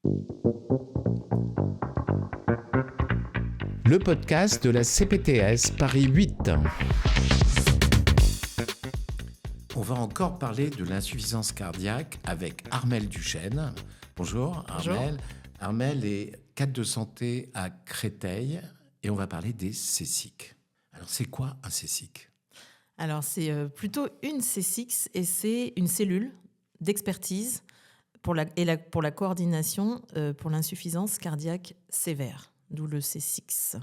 Le podcast de la CPTS Paris 8. On va encore parler de l'insuffisance cardiaque avec Armelle Duchesne. Bonjour Armelle. Armelle est cadre de santé à Créteil et on va parler des céciques. Alors c'est quoi un cécique ? Alors c'est plutôt une C6 et c'est une cellule d'expertise pour la coordination pour l'insuffisance cardiaque sévère, d'où le C6.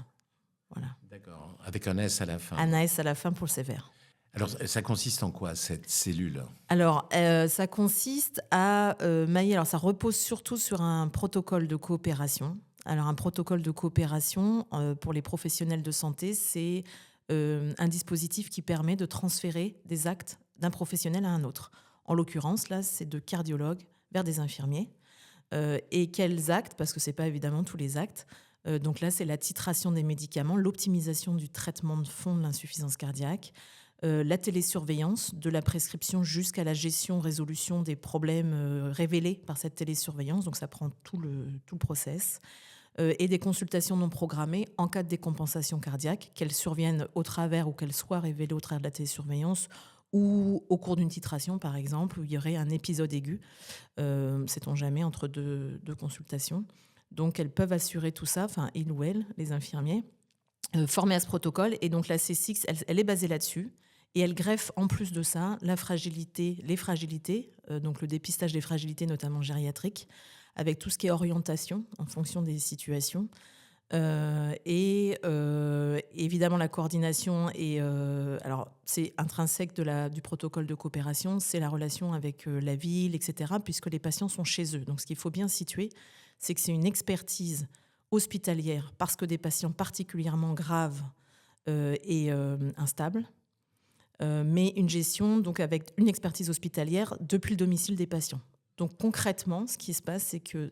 Voilà. D'accord, avec un S à la fin. Un AS à la fin pour le sévère. Alors ça consiste en quoi cette cellule ? Alors ça consiste à mailler, alors ça repose surtout sur un protocole de coopération. Alors un protocole de coopération pour les professionnels de santé, c'est un dispositif qui permet de transférer des actes d'un professionnel à un autre. En l'occurrence, là, c'est de cardiologues vers des infirmiers. Et quels actes ? Parce que ce n'est pas évidemment tous les actes. Donc là, c'est la titration des médicaments, l'optimisation du traitement de fond de l'insuffisance cardiaque, la télésurveillance, de la prescription jusqu'à la gestion, résolution des problèmes révélés par cette télésurveillance. Donc ça prend tout le process. Et des consultations non programmées en cas de décompensation cardiaque, qu'elles surviennent au travers ou qu'elles soient révélées au travers de la télésurveillance ou au cours d'une titration, par exemple, où il y aurait un épisode aigu, sait-on jamais, entre deux consultations. Donc, elles peuvent assurer tout ça, enfin, ils ou elles, les infirmiers, formés à ce protocole. Et donc, la C6, elle est basée là-dessus. Et elle greffe, en plus de ça, les fragilités, donc le dépistage des fragilités, notamment gériatriques, avec tout ce qui est orientation en fonction des situations. Et évidemment, la coordination, alors c'est intrinsèque du protocole de coopération, c'est la relation avec la ville, etc., puisque les patients sont chez eux. Donc, ce qu'il faut bien situer, c'est que c'est une expertise hospitalière parce que des patients particulièrement graves et instables, mais une gestion donc avec une expertise hospitalière depuis le domicile des patients. Donc concrètement, ce qui se passe, c'est que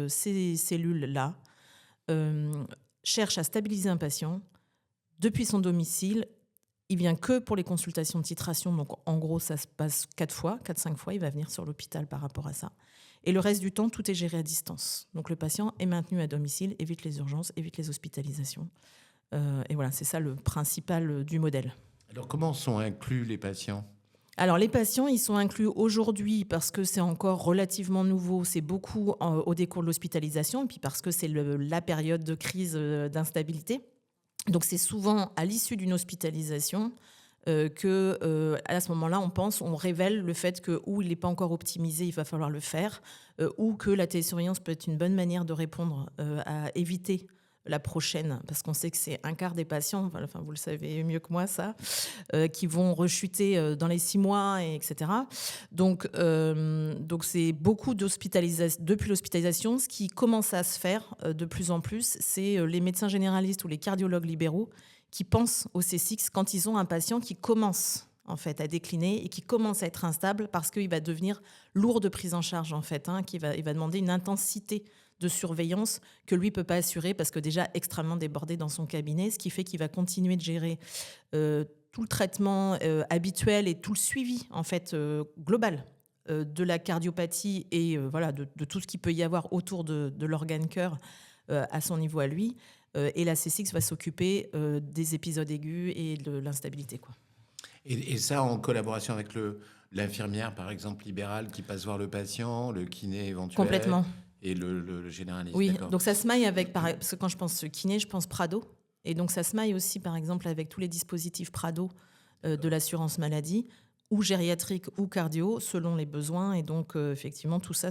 ces cellules-là cherchent à stabiliser un patient depuis son domicile. Il vient que pour les consultations de titration. Donc en gros, ça se passe 4-5 fois. Il va venir sur l'hôpital par rapport à ça. Et le reste du temps, tout est géré à distance. Donc le patient est maintenu à domicile, évite les urgences, évite les hospitalisations. Et voilà, c'est ça le principal du modèle. Alors comment sont inclus les patients ? Alors les patients, ils sont inclus aujourd'hui parce que c'est encore relativement nouveau, c'est beaucoup au décours de l'hospitalisation, et puis parce que c'est la période de crise d'instabilité. Donc c'est souvent à l'issue d'une hospitalisation que à ce moment-là, on révèle le fait que ou il n'est pas encore optimisé, il va falloir le faire, ou que la télésurveillance peut être une bonne manière de répondre à éviter la prochaine, parce qu'on sait que c'est un quart des patients, enfin vous le savez mieux que moi ça, qui vont rechuter dans les 6 mois, etc. Donc c'est beaucoup d'hospitalisation. Depuis l'hospitalisation, ce qui commence à se faire de plus en plus, c'est les médecins généralistes ou les cardiologues libéraux qui pensent au C6 quand ils ont un patient qui commence en fait à décliner et qui commence à être instable parce qu'il va devenir lourd de prise en charge en fait, il va demander une intensité de surveillance que lui ne peut pas assurer parce que déjà extrêmement débordé dans son cabinet, ce qui fait qu'il va continuer de gérer tout le traitement habituel et tout le suivi en fait global de la cardiopathie et de tout ce qu'il peut y avoir autour de l'organe cœur à son niveau à lui. Et la C6 va s'occuper des épisodes aigus et de l'instabilité, quoi. Et ça en collaboration avec l'infirmière, par exemple, libérale, qui passe voir le patient, le kiné éventuel. Complètement. Et le généraliste. Oui, d'accord. Donc ça se maille avec, parce que quand je pense kiné, je pense Prado. Et donc ça se maille aussi, par exemple, avec tous les dispositifs Prado de l'assurance maladie, ou gériatrique ou cardio, selon les besoins. Et donc, effectivement, tout ça,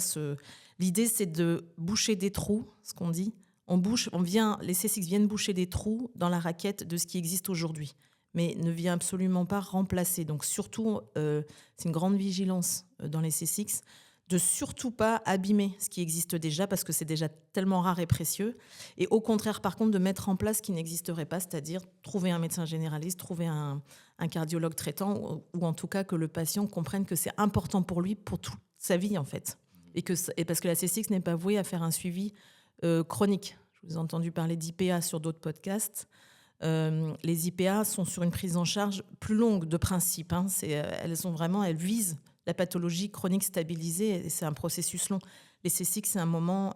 l'idée, c'est de boucher des trous, ce qu'on dit. Les C6 viennent boucher des trous dans la raquette de ce qui existe aujourd'hui, mais ne vient absolument pas remplacer. Donc surtout, c'est une grande vigilance dans les C6, de surtout pas abîmer ce qui existe déjà, parce que c'est déjà tellement rare et précieux. Et au contraire, par contre, de mettre en place ce qui n'existerait pas, c'est-à-dire trouver un médecin généraliste, trouver un cardiologue traitant, ou en tout cas que le patient comprenne que c'est important pour lui, pour toute sa vie, en fait. Et parce que la C6 n'est pas vouée à faire un suivi chronique. Je vous ai entendu parler d'IPA sur d'autres podcasts. Les IPA sont sur une prise en charge plus longue de principe. Elles visent la pathologie chronique stabilisée, et c'est un processus long. Les C6, c'est un moment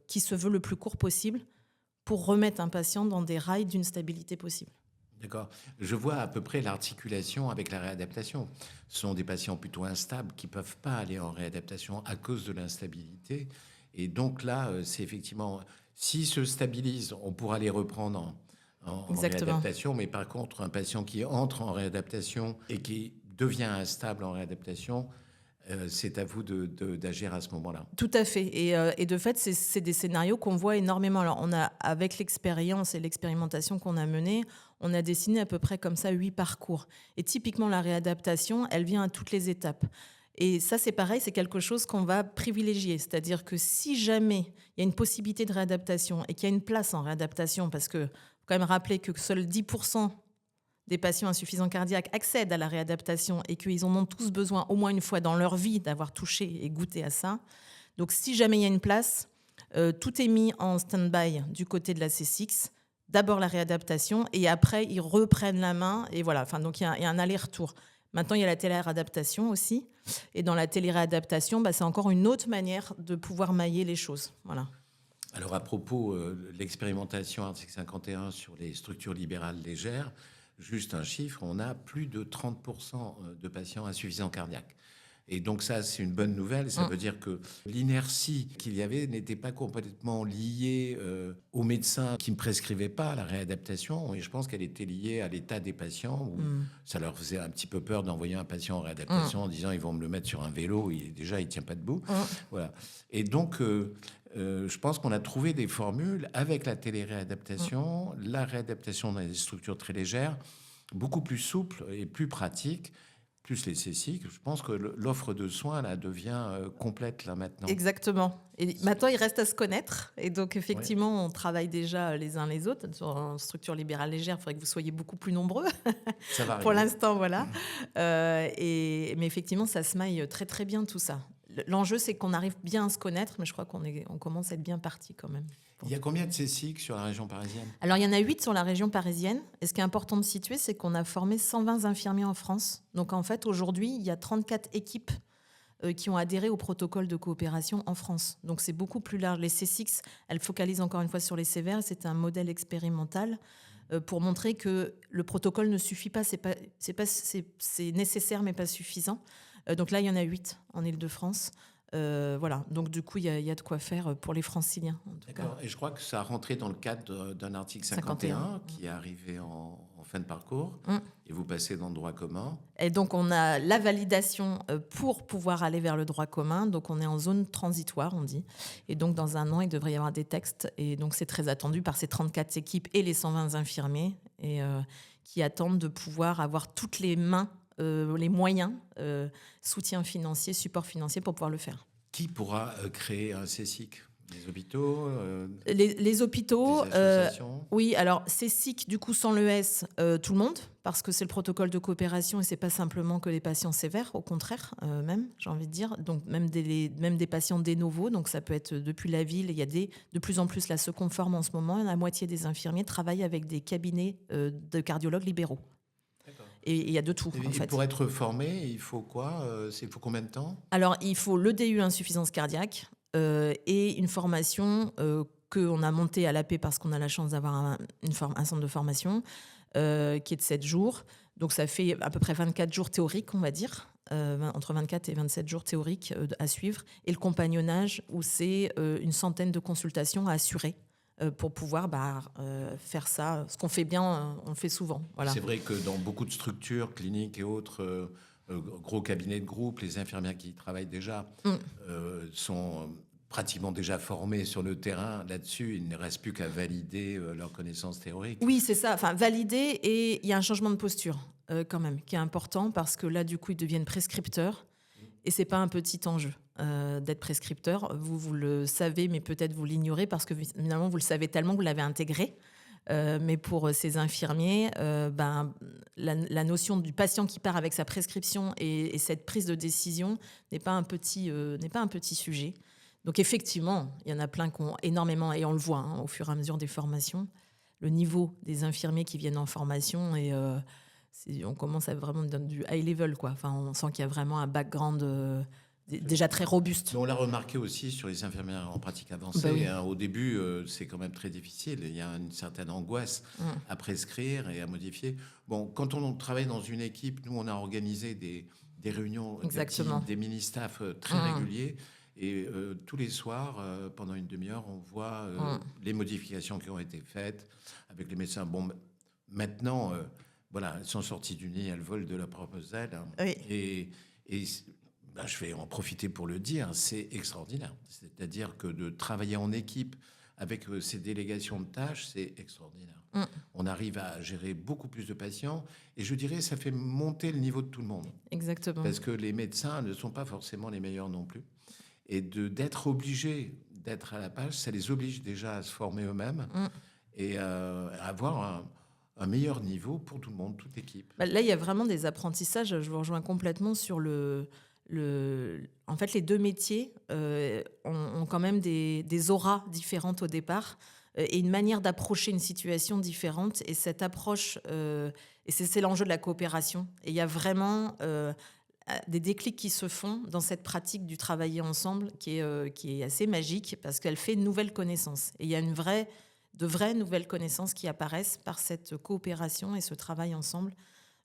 qui se veut le plus court possible pour remettre un patient dans des rails d'une stabilité possible. D'accord. Je vois à peu près l'articulation avec la réadaptation. Ce sont des patients plutôt instables qui ne peuvent pas aller en réadaptation à cause de l'instabilité. Et donc là, c'est effectivement, s'ils se stabilisent, on pourra les reprendre en Exactement. réadaptation. Mais par contre, un patient qui entre en réadaptation et qui devient instable en réadaptation, c'est à vous d'agir à ce moment-là. Tout à fait. Et de fait, c'est des scénarios qu'on voit énormément. Alors, avec l'expérience et l'expérimentation qu'on a menée, on a dessiné à peu près comme ça 8 parcours. Et typiquement, la réadaptation, elle vient à toutes les étapes. Et ça, c'est pareil, c'est quelque chose qu'on va privilégier. C'est-à-dire que si jamais il y a une possibilité de réadaptation et qu'il y a une place en réadaptation, parce qu'il faut quand même rappeler que seuls 10% des patients insuffisants cardiaques accèdent à la réadaptation et qu'ils en ont tous besoin au moins une fois dans leur vie d'avoir touché et goûté à ça. Donc si jamais il y a une place, tout est mis en stand-by du côté de la C6. D'abord la réadaptation et après ils reprennent la main et voilà. Enfin, donc il y a un aller-retour. Maintenant, il y a la téléréadaptation aussi. Et dans la téléréadaptation, c'est encore une autre manière de pouvoir mailler les choses. Voilà. Alors à propos de l'expérimentation article 51 sur les structures libérales légères, juste un chiffre, on a plus de 30% de patients insuffisants cardiaques. Et donc ça, c'est une bonne nouvelle. Ça veut dire que l'inertie qu'il y avait n'était pas complètement liée aux médecins qui ne prescrivaient pas la réadaptation. Et je pense qu'elle était liée à l'état des patients, où ça leur faisait un petit peu peur d'envoyer un patient en réadaptation en disant ils vont me le mettre sur un vélo, déjà il ne tient pas debout. Voilà. Et donc... je pense qu'on a trouvé des formules avec la téléréadaptation, la réadaptation dans des structures très légères, beaucoup plus souples et plus pratiques, plus les C6. Je pense que l'offre de soins là, devient complète là, maintenant. Exactement. Et maintenant, il reste à se connaître. Et donc, effectivement, on travaille déjà les uns les autres. Sur une structure libérale légère, il faudrait que vous soyez beaucoup plus nombreux. Ça va arriver. Pour l'instant, voilà. Mais effectivement, ça se maille très, très bien tout ça. L'enjeu, c'est qu'on arrive bien à se connaître, mais je crois qu'on commence à être bien parti quand même. Il y a combien de C6 sur la région parisienne ? Alors, il y en a 8 sur la région parisienne. Et ce qui est important de situer, c'est qu'on a formé 120 infirmiers en France. Donc, en fait, aujourd'hui, il y a 34 équipes qui ont adhéré au protocole de coopération en France. Donc, c'est beaucoup plus large. Les C6, elles focalisent encore une fois sur les sévères. C'est un modèle expérimental pour montrer que le protocole ne suffit pas. C'est nécessaire, mais pas suffisant. Donc là, il y en a 8 en Île-de-France. Voilà. Donc du coup, il y a de quoi faire pour les franciliens. D'accord. Et je crois que ça a rentré dans le cadre d'un article 51 qui est arrivé en fin de parcours. Et vous passez dans le droit commun. Et donc, on a la validation pour pouvoir aller vers le droit commun. Donc, on est en zone transitoire, on dit. Et donc, dans un an, il devrait y avoir des textes. Et donc, c'est très attendu par ces 34 équipes et les 120 infirmiers qui attendent de pouvoir avoir toutes les mains, les moyens, soutien financier, support financier pour pouvoir le faire. Qui pourra créer un CSIC ? Les hôpitaux les hôpitaux, les associations oui. Alors, CSIC, du coup, sans le S, tout le monde, parce que c'est le protocole de coopération et c'est pas simplement que les patients sévères, au contraire, même, j'ai envie de dire. Donc, même des patients de novo, donc ça peut être depuis la ville. Il y a de plus en plus, là, se conforme en ce moment. La moitié des infirmiers travaillent avec des cabinets de cardiologues libéraux. Et il y a de tout, en fait. Pour être formé, il faut quoi ? Il faut combien de temps ? Alors, il faut le DU insuffisance cardiaque et une formation qu'on a montée à l'AP parce qu'on a la chance d'avoir un centre de formation qui est de 7 jours. Donc, ça fait à peu près 24 jours théoriques, on va dire, entre 24 et 27 jours théoriques à suivre. Et le compagnonnage, où c'est une centaine de consultations à assurer. Pour pouvoir faire ça. Ce qu'on fait bien, on le fait souvent. Voilà. C'est vrai que dans beaucoup de structures, cliniques et autres, gros cabinets de groupe, les infirmières qui y travaillent déjà sont pratiquement déjà formées sur le terrain là-dessus. Il ne reste plus qu'à valider leurs connaissances théoriques. Oui, c'est ça. Enfin, valider, et il y a un changement de posture quand même, qui est important parce que là, du coup, ils deviennent prescripteurs. Et c'est pas un petit enjeu d'être prescripteur. Vous le savez, mais peut-être vous l'ignorez parce que finalement, vous le savez tellement que vous l'avez intégré. Mais pour ces infirmiers, la notion du patient qui part avec sa prescription et cette prise de décision n'est pas un petit sujet. Donc effectivement, il y en a plein qui ont énormément, et on le voit au fur et à mesure des formations, le niveau des infirmiers qui viennent en formation et on commence à vraiment donner du high level, quoi. Enfin, on sent qu'il y a vraiment un background déjà très robuste. Mais on l'a remarqué aussi sur les infirmières en pratique avancée. Bah oui. Au début, c'est quand même très difficile. Il y a une certaine angoisse à prescrire et à modifier. Bon, quand on travaille dans une équipe, nous, on a organisé des réunions, des mini-staffs très réguliers. Et tous les soirs, pendant une demi-heure, on voit les modifications qui ont été faites avec les médecins. Bon, maintenant, voilà, elles sont sorties du nid, elles volent de leurs propres ailes. Oui. Et je vais en profiter pour le dire, c'est extraordinaire. C'est-à-dire que de travailler en équipe avec ces délégations de tâches, c'est extraordinaire. On arrive à gérer beaucoup plus de patients et je dirais ça fait monter le niveau de tout le monde. Exactement. Parce que les médecins ne sont pas forcément les meilleurs non plus. Et d'être obligés d'être à la page, ça les oblige déjà à se former eux-mêmes et à avoir un meilleur niveau pour tout le monde, toute l'équipe. Là, il y a vraiment des apprentissages. Je vous rejoins complètement sur en fait, les deux métiers ont quand même des auras différentes au départ et une manière d'approcher une situation différente. Et cette approche, et c'est l'enjeu de la coopération. Et il y a vraiment des déclics qui se font dans cette pratique du travailler ensemble qui est assez magique parce qu'elle fait une nouvelle connaissance. Et il y a de vraies nouvelles connaissances qui apparaissent par cette coopération et ce travail ensemble.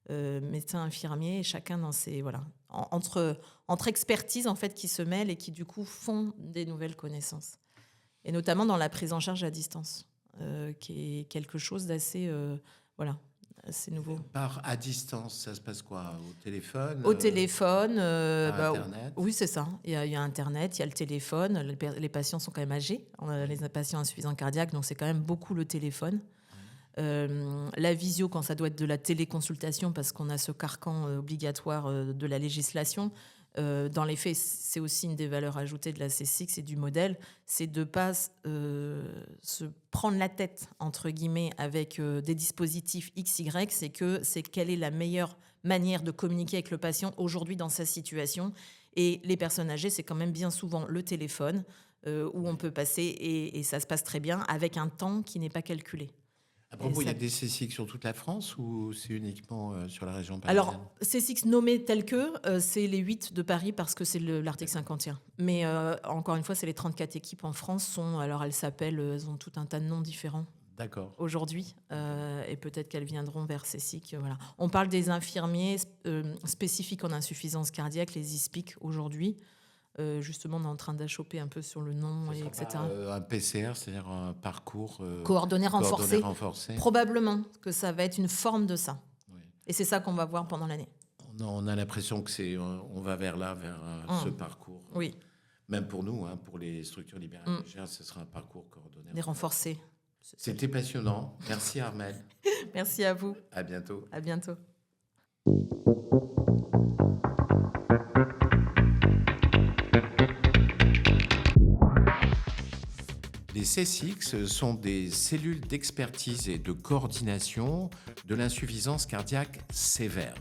Médecins, infirmiers, chacun dans ses entre expertises en fait qui se mêlent et qui du coup font des nouvelles connaissances. Et notamment dans la prise en charge à distance, qui est quelque chose d'assez assez nouveau. À distance, ça se passe quoi? Au téléphone? Au téléphone. Internet? Oui, c'est ça. Il y a Internet, il y a le téléphone. Les patients sont quand même âgés. Les patients insuffisants cardiaques, donc c'est quand même beaucoup le téléphone. La visio, quand ça doit être de la téléconsultation, parce qu'on a ce carcan obligatoire de la législation. Dans les faits, c'est aussi une des valeurs ajoutées de la C6 et du modèle, c'est de ne pas se prendre la tête, entre guillemets, avec des dispositifs XY, c'est quelle est la meilleure manière de communiquer avec le patient aujourd'hui dans sa situation. Et les personnes âgées, c'est quand même bien souvent le téléphone où on peut passer, et ça se passe très bien, avec un temps qui n'est pas calculé. À propos, il y a des C6 sur toute la France ou c'est uniquement sur la région parisienne? Alors, C6 nommés tels que, c'est les 8 de Paris parce que c'est l'article 51. Mais encore une fois, c'est les 34 équipes en France. Alors, elles ont tout un tas de noms différents. D'accord. Aujourd'hui, et peut-être qu'elles viendront vers CESIC. Voilà. On parle des infirmiers spécifiques en insuffisance cardiaque, les ISPIC aujourd'hui. Justement, on est en train d'achoper un peu sur le nom, etc. Un PCR, c'est-à-dire un parcours coordonné renforcé. Probablement que ça va être une forme de ça. Oui. Et c'est ça qu'on va voir pendant l'année. On a l'impression que on va vers ce parcours. Oui. Même pour nous, pour les structures libérales légères, ce sera un parcours coordonné. Des renforcés. C'était passionnant. Merci Armelle. Merci à vous. À bientôt. À bientôt. Les C6 sont des cellules d'expertise et de coordination de l'insuffisance cardiaque sévère.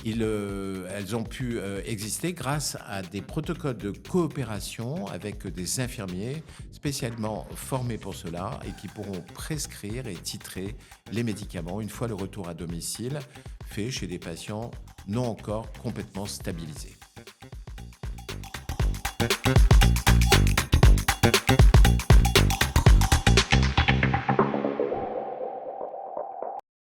Elles ont pu exister grâce à des protocoles de coopération avec des infirmiers spécialement formés pour cela et qui pourront prescrire et titrer les médicaments une fois le retour à domicile fait chez des patients non encore complètement stabilisés.